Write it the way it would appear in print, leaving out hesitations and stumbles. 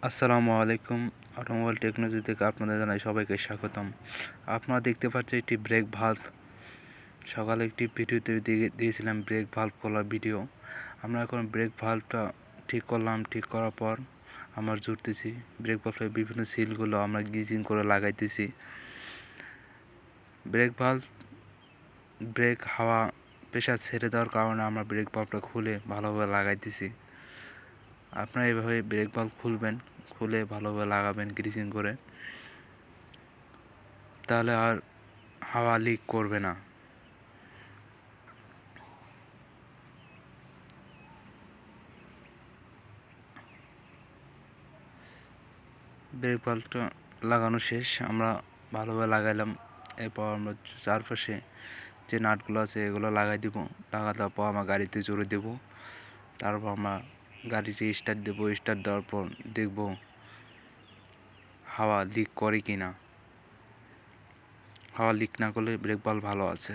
আসসালামু আলাইকুম। Automobile technology থেকে আপনাদের জানাই সবাইকে স্বাগতম। আপনারা দেখতে পাচ্ছেন একটি ব্রেক ভালভ। সকালে একটি ভিডিওতে দিয়েছিলাম ব্রেক ভালভ খোলার ভিডিও। আমরা এখন ব্রেক ভালভটা ঠিক করলাম। ঠিক করার পর আমরা জুড়তেছি ব্রেক ভালভের বিভিন্ন সিলগুলো আমরা গ্রিজিং করে লাগাইতেছি। ব্রেক ভালভ ব্রেক হাওয়া প্রেসার ছেড়ে দেওয়ার কারণে আমরা ব্রেক ভালভটা খুলে ভালোভাবে লাগাইতেছি। আপনারা এভাবে ব্রেক ভালভ খুলে ভালোভাবে লাগাবেন গ্রিজিং করে, তাহলে আর হাওয়া লিক করবে না। ব্রেক ভালভটা লাগানো শেষ, আমরা ভালোভাবে লাগাইলাম। এরপর আমরা চারপাশে যে নাটগুলো আছে এগুলো লাগাই দিব। লাগানোর পর আমরা গাড়িতে জুড়ে দেব। তারপর আমরা গাড়িটি স্টার্ট দেবো। স্টার্ট দেওয়ার পর দেখব হাওয়া লিক করে কি না। হাওয়া লিক না করলে ব্রেক ভালভ ভালো আছে।